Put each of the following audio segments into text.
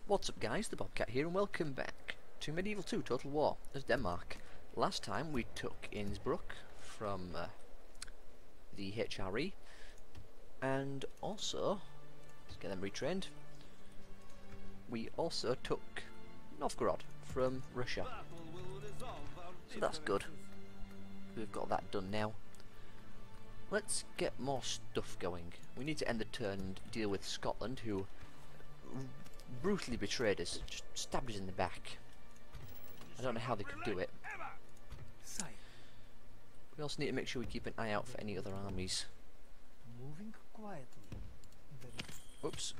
What's up guys, the Bobcat here and welcome back to Medieval 2 Total War as Denmark. Last time we took Innsbruck from the HRE and also, let's get them retrained, we also took Novgorod from Russia. So that's good. We've got that done now. Let's get more stuff going. We need to end the turn and deal with Scotland, who brutally betrayed us, just stabbed us in the back. I don't know how they could do it. We also need to make sure we keep an eye out for any other armies. Moving quietly. Whoops.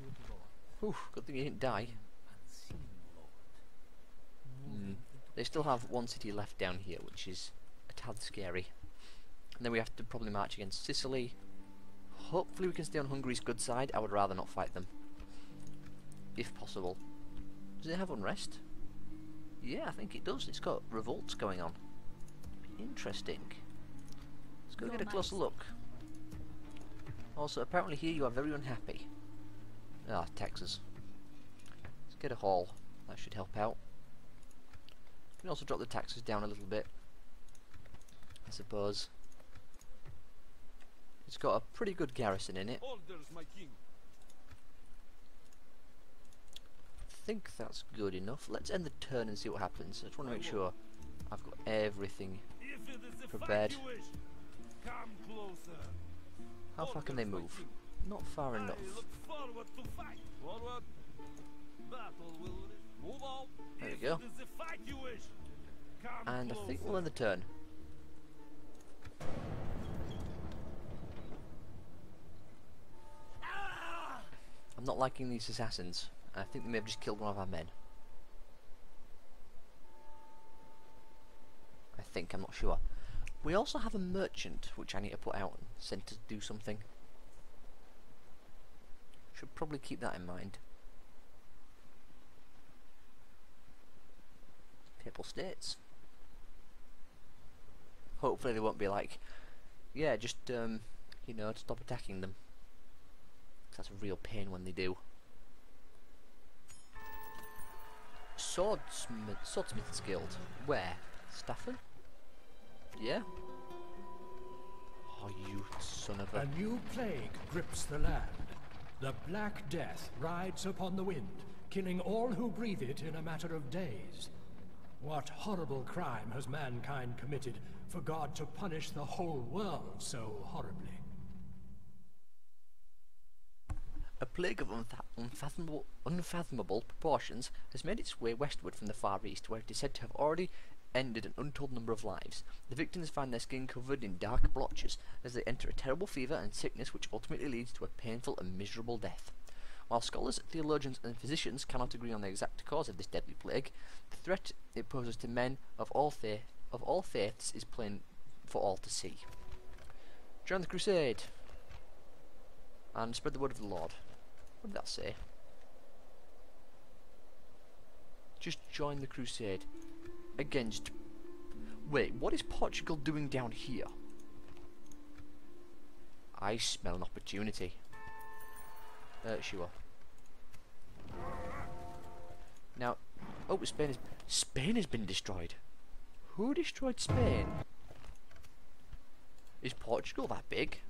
Whew, good thing he didn't die. They still have one city left down here, which is a tad scary. And then we have to probably march against Sicily. Hopefully we can stay on Hungary's good side. I would rather not fight them, if possible. Does it have unrest? Yeah, I think it does. It's got revolts going on. Interesting. Let's go get a closer look. Also, apparently here you are very unhappy. Ah, Texas. Let's get a haul. That should help out. We can also drop the taxes down a little bit, I suppose. It's got a pretty good garrison in it. I think that's good enough. Let's end the turn and see what happens. I just want to make sure I've got everything prepared. How far can they move? Not far enough. There we go. And I think we'll end the turn. I'm not liking these assassins. I think they may have just killed one of our men. I think, I'm not sure. We also have a merchant, which I need to put out and send to do something. Should probably keep that in mind. Papal States. Hopefully they won't be like, yeah, just, you know, stop attacking them. That's a real pain when they do. Swordsmith's Guild. Where? Stafford? Yeah? Oh, you son of a... A new plague grips the land. The Black Death rides upon the wind, killing all who breathe it in a matter of days. What horrible crime has mankind committed for God to punish the whole world so horribly? A plague of unfathomable proportions has made its way westward from the Far East, where it is said to have already ended an untold number of lives. The victims find their skin covered in dark blotches as they enter a terrible fever and sickness which ultimately leads to a painful and miserable death. While scholars, theologians and physicians cannot agree on the exact cause of this deadly plague, the threat it poses to men of all faiths is plain for all to see. Join the crusade and spread the word of the Lord. What did that say? Just join the crusade. Against... Wait, what is Portugal doing down here? I smell an opportunity. Sure. Now, oh, Spain has been destroyed. Who destroyed Spain? Is Portugal that big?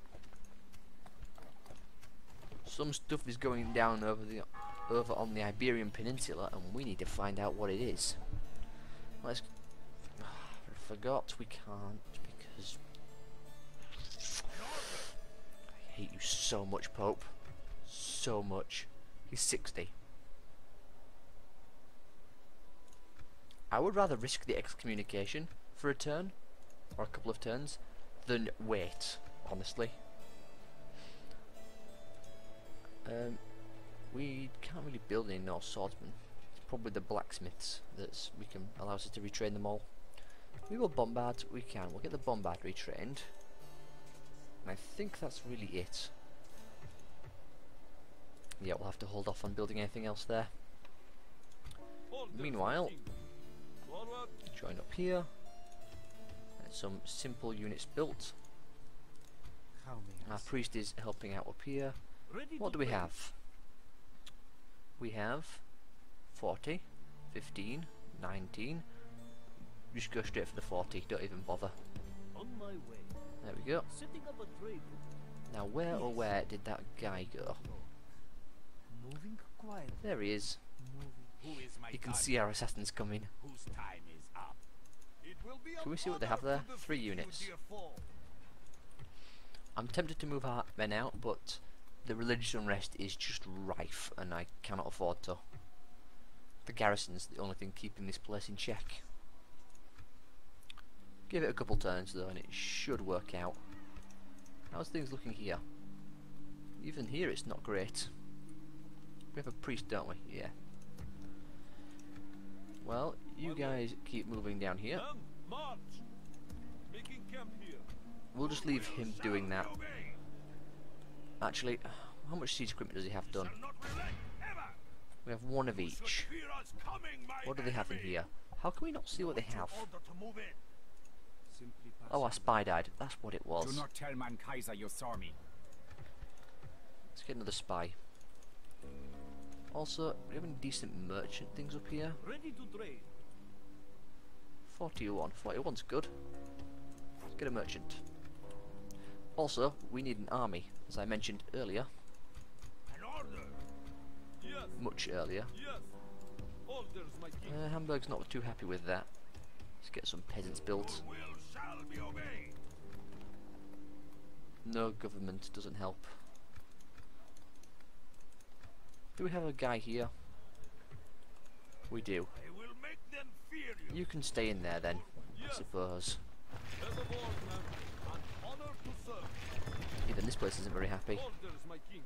Some stuff is going down over on the Iberian Peninsula, and we need to find out what it is. Let's. I forgot we can't because I hate you so much, Pope. So much. He's 60. I would rather risk the excommunication for a turn or a couple of turns than wait, honestly. We can't really build any Norse swordsmen. It's probably the blacksmiths that we can allow us to retrain them all. We will bombard. We can. We'll get the bombard retrained. And I think that's really it. Yeah, we'll have to hold off on building anything else there. Meanwhile, join up here. And some simple units built. Our priest is helping out up here. What do we have? We have 40, 15, 19. Just go straight for the 40, don't even bother. On my way. There we go. Setting up a trade route. Now where or where did that guy go? Moving quietly. There he is. Moving. Who is my You can target? see our assassins coming. Whose time is up? It will be Can we see what they have there? 3 units. I'm tempted to move our men out, but the religious unrest is just rife and I cannot afford to. The garrison's the only thing keeping this place in check. Give it a couple turns though and it should work out. How's things looking here? Even here it's not great. We have a priest, don't we? Yeah. Well, you guys keep moving down here. March. Making camp here. We'll just leave him doing that. Actually, how much siege equipment does he have done? We have 1 of each. What do they have in here? How can we not see what they have? Oh, our spy died. That's what it was. Do not tell Mein Kaiser you saw me. Let's get another spy. Also, do we have any decent merchant things up here? Ready to trade. 41. 41's good. Let's get a merchant. Also, we need an army, as I mentioned earlier. An order. Yes. Much earlier. Yes. Orders, my king. Hamburg's not too happy with that. Let's get some peasants built. Will shall be obeyed. No government doesn't help. Do we have a guy here? We do. I will make them fear you. You can stay in there then, I suppose. As a warman, an honor to serve. Even this place isn't very happy. Orders, my king.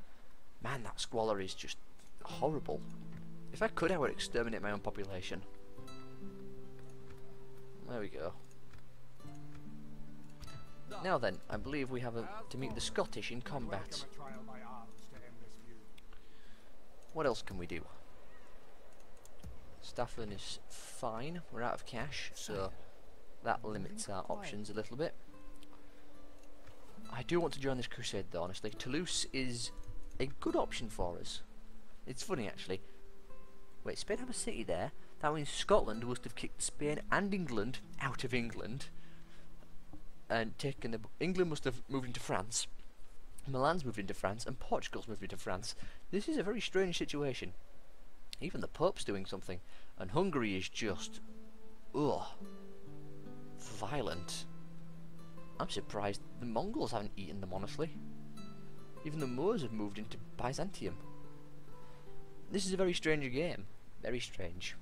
Man, that squalor is just horrible. If I could, I would exterminate my own population. There we go. Now then, I believe we have to meet the Scottish in combat. What else can we do? Stafford is fine. We're out of cash, so that limits our options a little bit. I do want to join this crusade though, honestly. Toulouse is a good option for us. It's funny actually. Wait, Spain have a city there? That means Scotland must have kicked Spain and England out of England and taken the... England must have moved into France. Milan's moved into France and Portugal's moved into France. This is a very strange situation. Even the Pope's doing something, and Hungary is just, ugh, violent. I'm surprised the Mongols haven't eaten them, honestly. Even the Moors have moved into Byzantium. This is a very strange game. Very strange.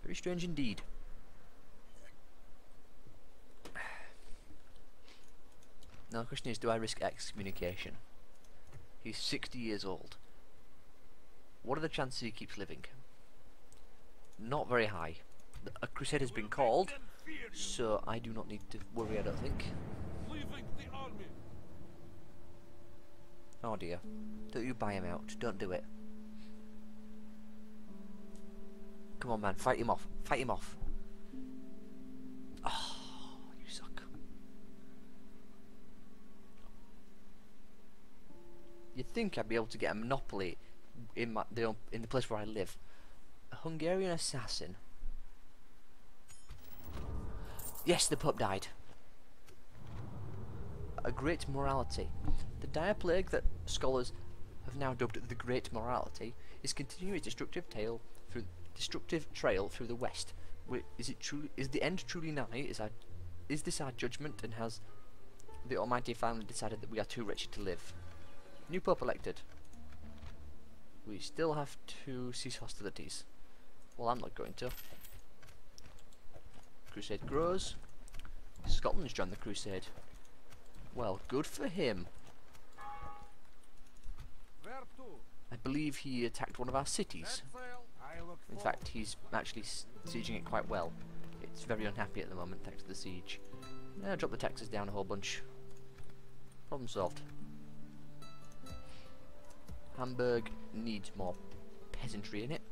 Very strange indeed. Now the question is, do I risk excommunication? He's 60 years old. What are the chances he keeps living? Not very high. A crusade has been called, so I do not need to worry, I don't think. Leaving the army. Oh dear. Don't you buy him out. Don't do it. Come on, man. Fight him off. Fight him off. Oh, you suck. You'd think I'd be able to get a monopoly in the place where I live. A Hungarian assassin. Yes, the Pope died. A great morality. The dire plague that scholars have now dubbed the Great Morality is continuing its destructive trail through the West. Is the end truly nigh? Is this our judgment, and has the Almighty finally decided that we are too wretched to live? New Pope elected. We still have to cease hostilities. Well, I'm not going to. Crusade grows. Scotland's joined the crusade. Well, good for him. Where to? I believe he attacked one of our cities. I look In fact, he's actually sieging it quite well. It's very unhappy at the moment thanks to the siege. Drop the taxes down a whole bunch. Problem solved. Hamburg needs more peasantry in it.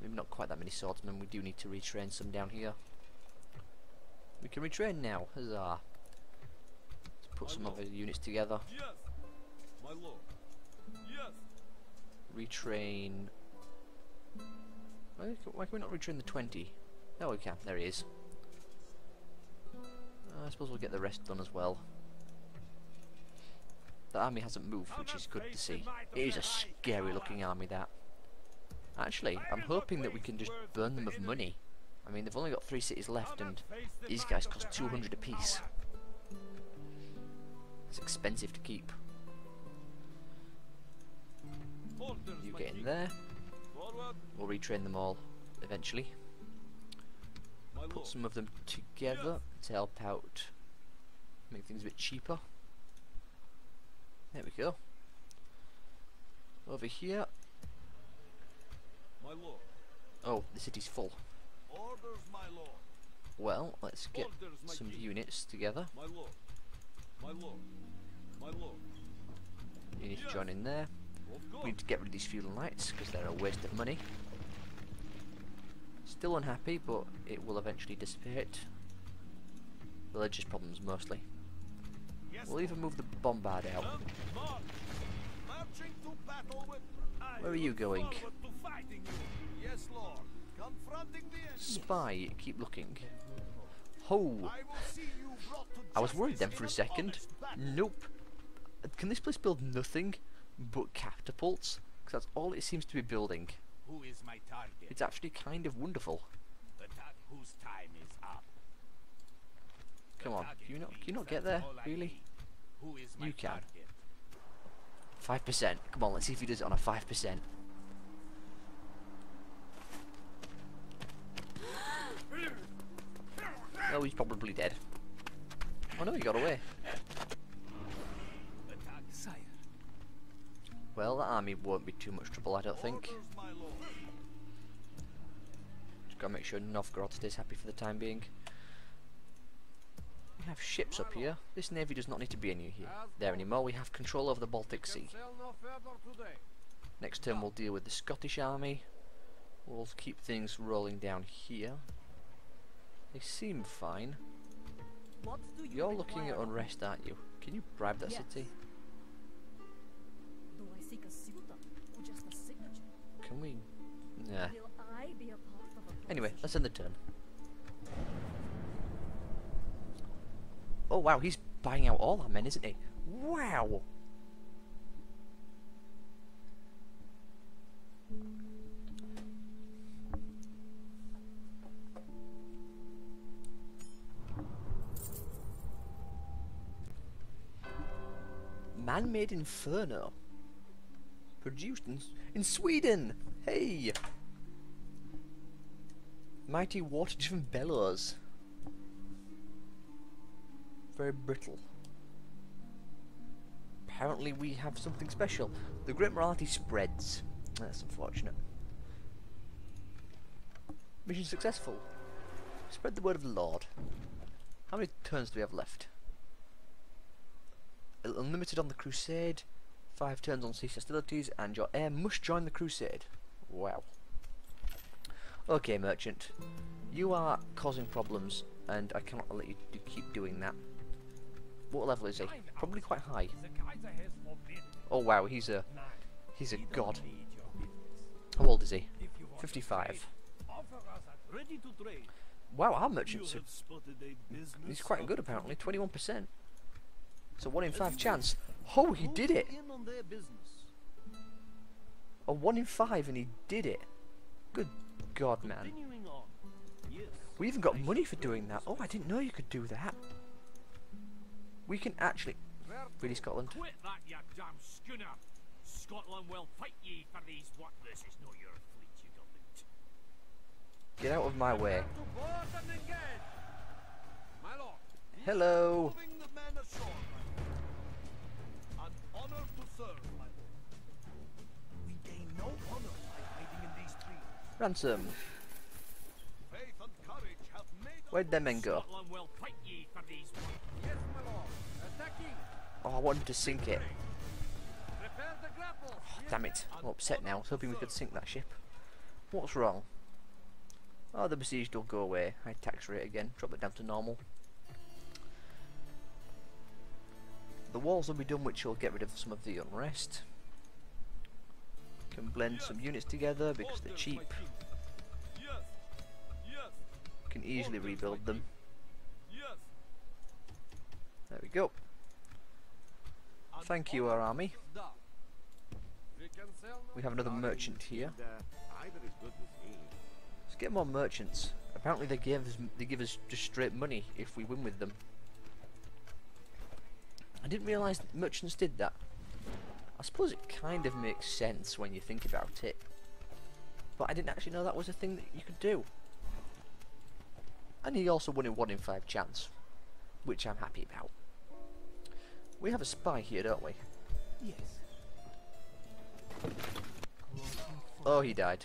Maybe not quite that many swordsmen. We do need to retrain some down here. We can retrain now. Huzzah. Let's put some other units together. Yes, my lord. Yes. Retrain Why can we not retrain the 20? Oh, we can. There he is. I suppose we'll get the rest done as well. The army hasn't moved, which is good to see. It is a scary looking army, that. Actually, I'm hoping that we can just burn them of money. I mean, they've only got 3 cities left, and these guys cost 200 apiece. It's expensive to keep. You get in there. We'll retrain them all eventually. Put some of them together to help out, make things a bit cheaper. There we go. Over here. My lord. Oh, the city's full. Orders, my lord. Well, let's get Orders, my some king. units together. My lord. My lord. My lord. You need to join in there. Of We course. need to get rid of these feudal knights because they're a waste of money. Still unhappy, but it will eventually dissipate. Religious problems mostly. Yes, We'll even move the bombard out. March. Marching to battle with. Where are you going? Forward to fighting you. Yes, lord. Confronting the enemy. Spy, keep looking. Ho! I will see you brought to I was worried then justice for a in an second. honest battle. Nope. Can this place build nothing but catapults? Because that's all it seems to be building. Who is my target? It's actually kind of wonderful. The whose time is up. Come on, can you not get there? Really? Who is my You can. target? 5%. Come on, let's see if he does it on a 5%. Oh, he's probably dead. Oh no, he got away. Attack, sire. Well, that army won't be too much trouble, I don't think. Orders, my lord. Just gotta make sure Novgorod stays happy for the time being. We have ships up here. This navy does not need to be there anymore. We have control over the Baltic Sea. Sail no further today. Next turn we'll deal with the Scottish army. We'll keep things rolling down here. They seem fine. What do you You're looking at require? unrest, aren't you? Can you bribe that Yes. city? Do I seek a suitor or just a signature? Can we? Nah. Will I be a part of a Anyway, procession? let's end the turn. Oh wow, he's buying out all our men, isn't he? Wow! Man-made Inferno. Produced in Sweden! Hey! Mighty water-driven bellows. Very brittle. Apparently we have something special. The great morality spreads. That's unfortunate. Mission successful. Spread the word of the Lord. How many turns do we have left? Unlimited on the crusade. 5 turns on cease hostilities, and your heir must join the crusade. Wow. Okay, merchant. You are causing problems, and I cannot let you keep doing that. What level is he? Probably quite high. The Kaiser has forbidden. Oh wow, he's a We god. don't need your business. How old is he? If you want to 55. trade, offer us a Ready to trade. Wow, our You merchants are, have spotted a business. he's quite good apparently, 21%. So 1 in 5 you chance. Oh, he Who's did it! in on their business? A 1 in 5 and he did it. Good god, man. Continuing on. Yes. We even got money for doing that. Oh, I didn't know you could do that. We can actually... Really, Scotland? quit that, you damn schooner. Scotland will fight ye for these what this is not your fleet, you government. Get out of my way. To board and engage. My lord. Hello! Moving the men ashore, my lord. An honor to serve, my lord. We gain no honor by hiding in these trees. Ransom. Faith and courage have made us Where'd them men go? Scotland will fight ye for these what. Yes, my lord. Attacking. Oh, I wanted to sink it. Prepare the grapples. Damn it. I'm upset now. I was hoping we could sink that ship. What's wrong? Oh, the besieged will go away. High tax rate again. Drop it down to normal. The walls will be done, which will get rid of some of the unrest. Can blend some units together because they're cheap. Yes. Yes. Can easily rebuild them. Yes. There we go. Thank you, our army. We have another merchant here. Let's get more merchants. Apparently they give us just straight money if we win with them. I didn't realise that merchants did that. I suppose it kind of makes sense when you think about it. But I didn't actually know that was a thing that you could do. And he also won a 1 in 5 chance, which I'm happy about. We have a spy here, don't we? Yes. Oh, he died.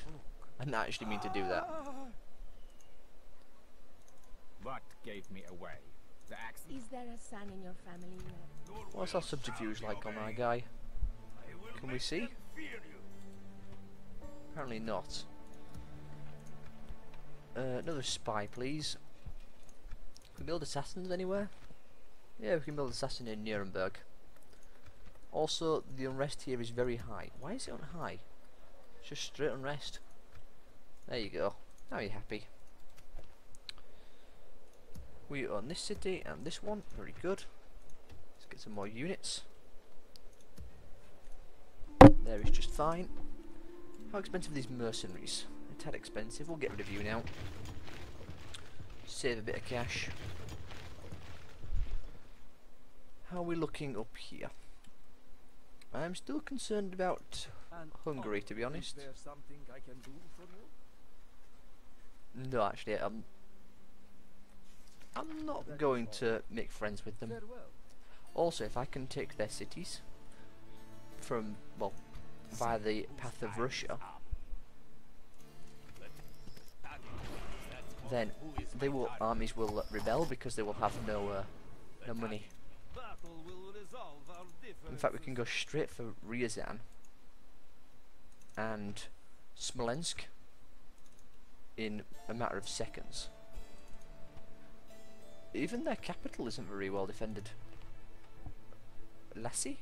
I didn't actually mean to do that. What gave me away? The accent? Is there a son in your family yet? What's our subterfuge like on our guy? Can we see? Apparently not. Another spy, please. Can we build assassins anywhere? Yeah, we can build assassin in Nuremberg. Also, the unrest here is very high. Why is it on high? It's just straight unrest. There you go. Now you're happy. We own this city and this one. Very good. Let's get some more units. There is just fine. How expensive are these mercenaries? They're tad expensive. We'll get rid of you now. Save a bit of cash. How are we looking up here? I'm still concerned about Hungary, to be honest. Is there something I can do for you? No, actually, I'm not going to make friends with them. Very well. Also, if I can take their cities from, well, via the path of Russia, then armies will rebel because they will have no money. Battle will resolve our In fact, we can go straight for Ryazan and Smolensk in a matter of seconds. Even their capital isn't very well defended. Lassie?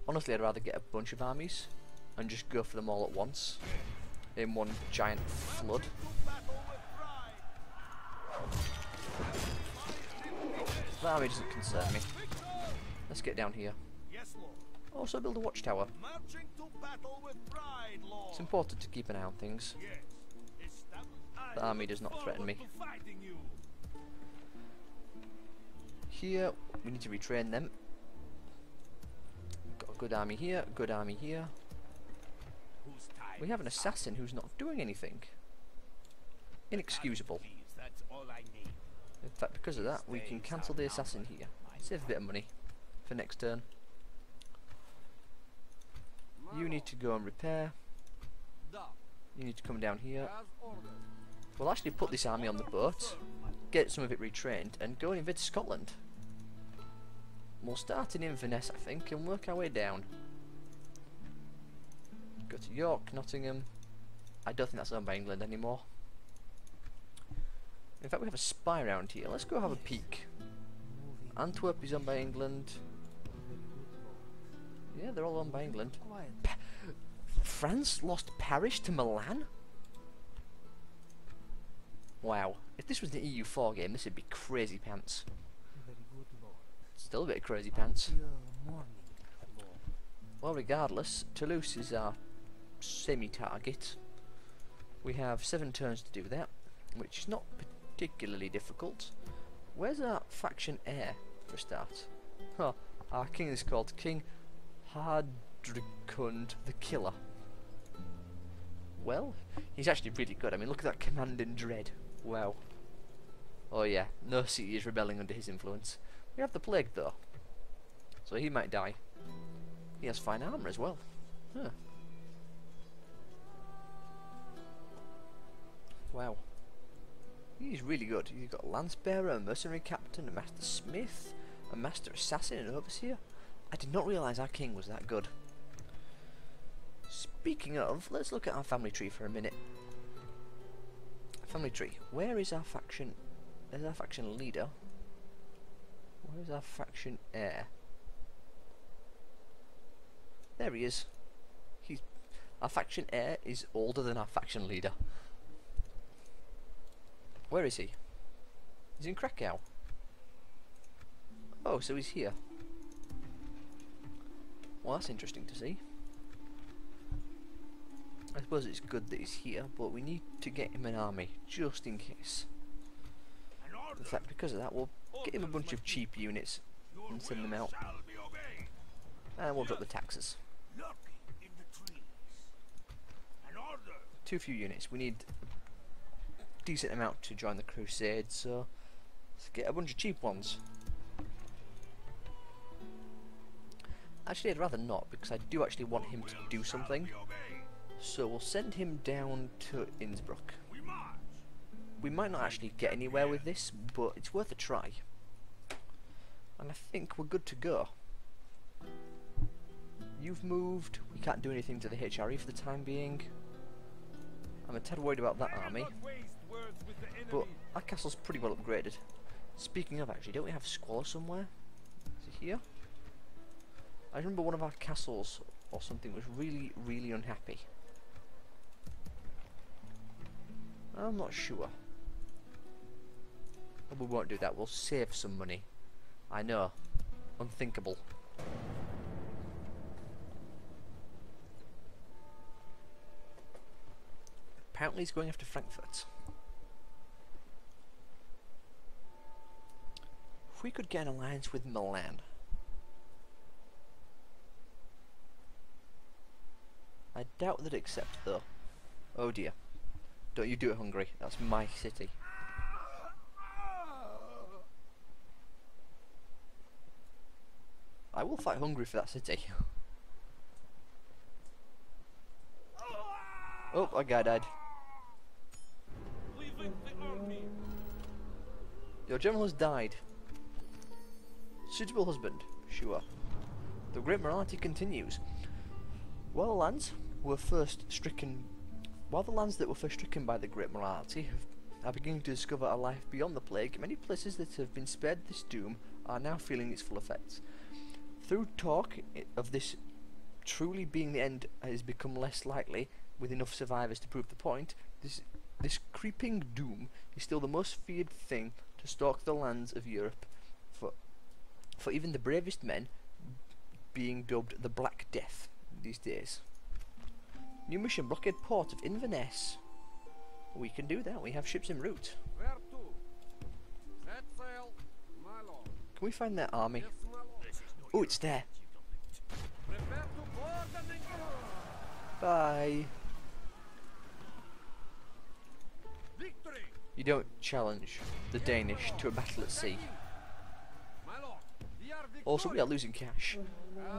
Honestly, I'd rather get a bunch of armies and just go for them all at once in one giant flood. That army doesn't concern me. Let's get down here. Yes, Lord. Also build a watchtower. Marching to battle with pride, Lord. It's important to keep an eye on things. Yes. The army does not threaten me. To fighting you. Here, we need to retrain them. Got a good army here, good army here. Whose time We have an assassin who's not doing anything. Inexcusable. please, that's all I need. In fact, because of that, we can cancel the assassin here. Save a bit of money for next turn. You need to go and repair. You need to come down here. We'll actually put this army on the boat, get some of it retrained, and go and invade Scotland. We'll start in Inverness, I think, and work our way down. Go to York, Nottingham. I don't think that's owned by England anymore. In fact, we have a spy around here. Let's go have a peek. Antwerp is owned by England. Yeah, they're all owned by England. France lost Paris to Milan? Wow. If this was the EU4 game, this would be crazy pants. Still a bit of crazy pants. Well, regardless, Toulouse is our semi-target. We have 7 turns to do that, which is not particularly difficult. Where's our faction heir, for a start? Oh, our king is called King Hardrikund the Killer. Well, he's actually really good. I mean, look at that command in dread. Wow. Oh yeah, no city is rebelling under his influence. We have the plague though, so he might die. He has fine armor as well. Huh. Wow. He's really good. You've got a lance bearer, a mercenary captain, a master smith, a master assassin, and an overseer. I did not realise our king was that good. Speaking of, let's look at our family tree for a minute. Family tree. Where is our faction? There's our faction leader. Where is our faction heir? there he is. Our faction heir is older than our faction leader. Where is he? He's in Krakow. Oh, so he's here. Well, that's interesting to see. I suppose it's good that he's here, but we need to get him an army, just in case. In fact, because of that, we'll get him a bunch of cheap units and send them out. And we'll drop the taxes. Too few units. We need a decent amount to join the Crusade, so let's get a bunch of cheap ones. Actually, I'd rather not, because I do actually want him to do something. So we'll send him down to Innsbruck. We might not actually get anywhere with this, but it's worth a try. And I think we're good to go. You've moved. We can't do anything to the HRE for the time being. I'm a tad worried about that army. But our castle's pretty well upgraded. Speaking of, actually, don't we have Squalor somewhere? Is it here? I remember one of our castles or something was really, really unhappy. I'm not sure. But we won't do that. We'll save some money. I know. Unthinkable. Apparently he's going after Frankfurt. If we could get an alliance with Milan. I doubt they'd accept though. Oh dear. Don't you do it, Hungary. That's my city. I will fight Hungary for that city. Oh, a guy died. Your general has died. Suitable husband, sure. The great morality continues. While the lands that were first stricken by the great morality are beginning to discover a life beyond the plague, many places that have been spared this doom are now feeling its full effects. Through talk of this truly being the end has become less likely, with enough survivors to prove the point, this creeping doom is still the most feared thing to stalk the lands of Europe, for even the bravest men being dubbed the Black Death these days. New mission, blockade port of Inverness. We can do that, we have ships en route. Can we find their army? Oh, it's there. Bye. You don't challenge the Danish to a battle at sea. Also, we are losing cash.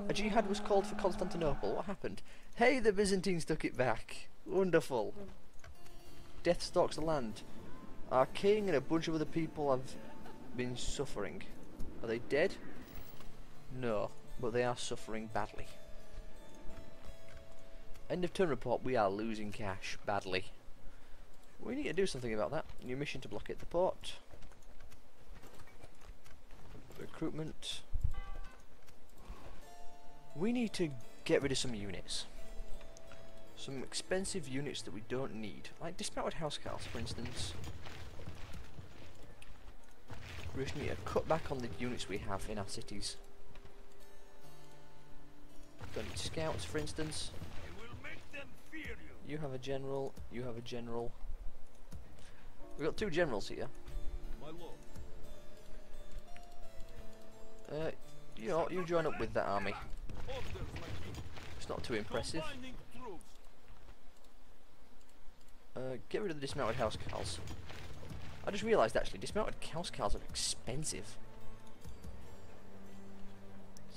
A jihad was called for Constantinople. What happened? Hey, the Byzantines took it back. Wonderful. Death stalks the land. Our king and a bunch of other people have been suffering. Are they dead? No, but they are suffering badly. End of turn report, we are losing cash badly. We need to do something about that. New mission to blockade the port. Recruitment. We need to get rid of some units. Some expensive units that we don't need. Like dismounted housecarls, for instance. We just need to cut back on the units we have in our cities. Don't need scouts, for instance. You have a general, you have a general. We've got two generals here. You know, you join up with that army. It's not too impressive. Get rid of the dismounted housecarls. I just realised actually, dismounted housecarls are expensive.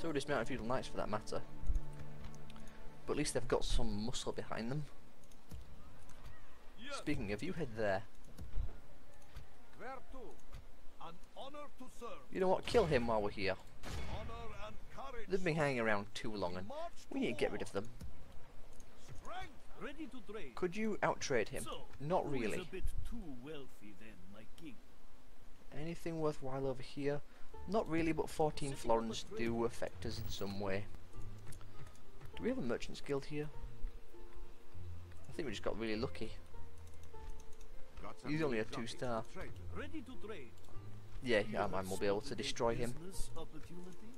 So are dismounted feudal knights for that matter. But at least they've got some muscle behind them. Speaking of, you head there. You know what, kill him while we're here. They've been hanging around too long and we need to get rid of them. Could you outtrade him? Not really. Anything worthwhile over here? Not really, but 14 florins do affect us in some way. Do Do we have a merchant's guild here? I think we just got really lucky. He's only a 2-star. Ready to trade. Yeah, Armine will be able to destroy him. Business opportunity.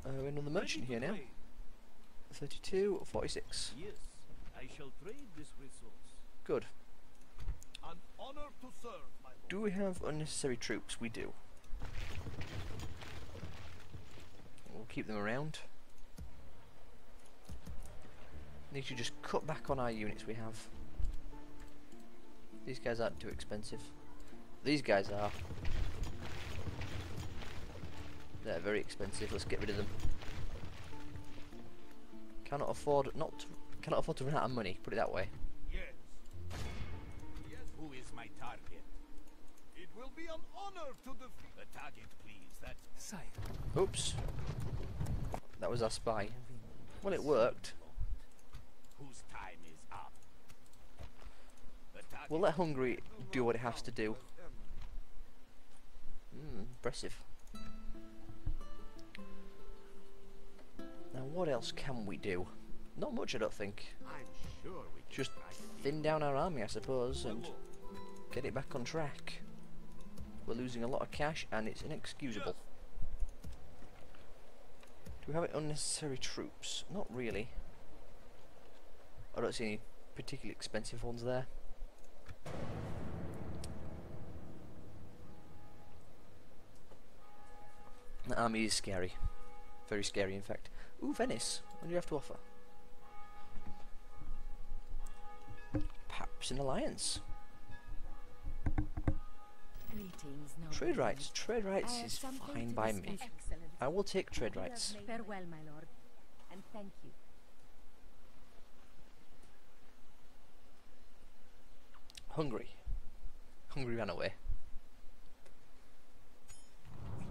We're another merchant Ready here to now. trade. 32 or 46. Yes, I shall trade this resource. Good. An honor to serve, my lord. Do we have unnecessary troops? We do. We'll keep them around. Need to just cut back on our units we have. These guys aren't too expensive. These guys are. They're very expensive. Let's get rid of them. Cannot afford to run out of money. Put it that way. Yes. Yes, Who is my target? it will be an honor to defeat. The target, please. That's Sire. Oops. That was our spy. Well, it worked. whose time is up. The target. We'll let Hungary do what it has to do. Impressive. Now, what else can we do? Not much, I don't think. I'm sure we can Just try to thin down our army, I suppose, and get it back on track. We're losing a lot of cash, and it's inexcusable. Do we have unnecessary troops? Not really. I don't see any particularly expensive ones there. The army is scary. Very scary, in fact. Ooh, Venice. What do you have to offer? Perhaps an alliance. Greetings, noble Trade rights. lord. Trade I rights have is something fine to by discuss. me. Excellent. I will take trade rights. Farewell, my lord, and thank you. Hungary. Hungary ran away.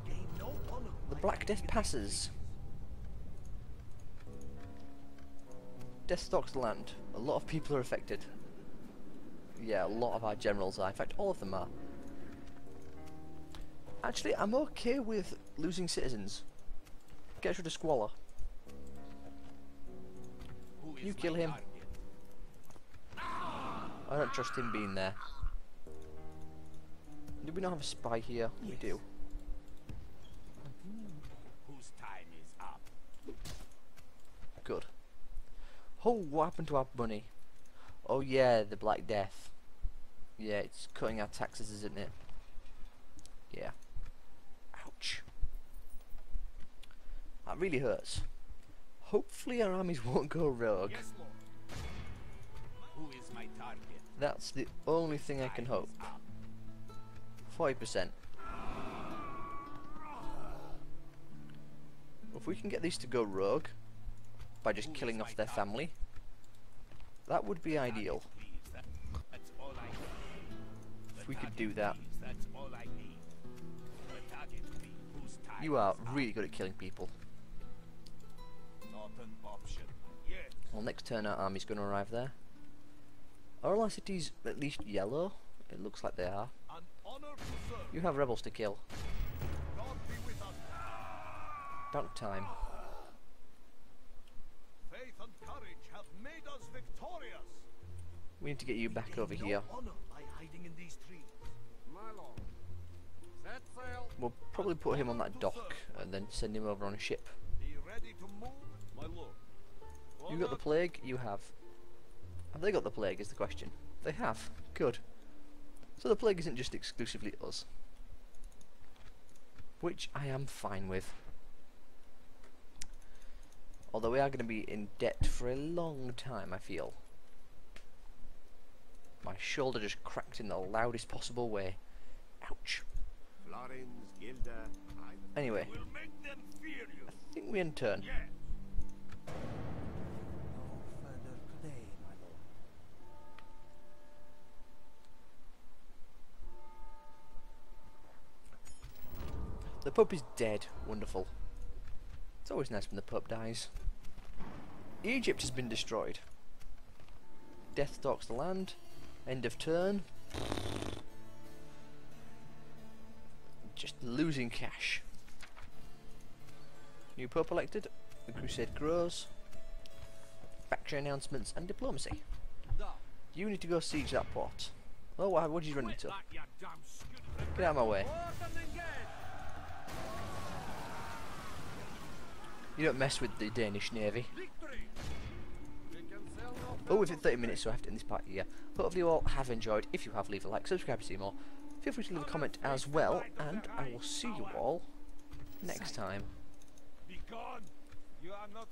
We gain no honor. The Black Death passes. Death stalks the land. A lot of people are affected. Yeah, a lot of our generals are. In fact, all of them are. Actually, I'm okay with losing citizens. Get rid of Squalor. Who Can you is kill my him? target? I don't trust him being there. Do we not have a spy here? We do. Whose time is up? Good. Oh, what happened to our money? Oh yeah, the Black Death. Yeah, it's cutting our taxes, isn't it? Yeah. Ouch. That really hurts. Hopefully our armies won't go rogue. Yes, Lord. Who is my target? That's the only thing I can hope. 40%. If we can get these to go rogue by just killing off their family, that would be ideal. Please, that's all I need. If we could do that. Please, that's all I need. The target, please. Whose time You are is up? really good at killing people. Not an option. Yes. Well, next turn our army's going to arrive there. Are all our cities at least yellow? It looks like they are. An honor to serve. You have rebels to kill. God be with us. About time. Faith and courage have made us victorious. We need to get you back Gain over no here. honor by hiding in these trees. My lord. Set sail. We'll probably put him on that dock and then send him over on a ship. Be ready to move, My lord. You got the plague? You have. Have they got the plague is the question. They have. Good. So the plague isn't just exclusively us. Which I am fine with. Although we are going to be in debt for a long time, I feel. My shoulder just cracked in the loudest possible way. Ouch. Florins, Gilda, Anyway, We'll make them fear you. I think we end turn. Yes. No further today, my lord. The Pope is dead. Wonderful. It's always nice when the Pope dies. Egypt has been destroyed. Death stalks the land. End of turn. Just losing cash. New Pope elected. The crusade grows. Factory announcements and diplomacy. You need to go siege that port. Oh, what did you run into? That, you damn scud. Get out of my way. You don't mess with the Danish Navy. Victory! We can sail no Oh, we've hit 30 minutes, so I have to end this part here. Hopefully you all have enjoyed. If you have, leave a like, subscribe to see more. Feel free to leave a comment as well, and I will see you all next time. Be gone! You are not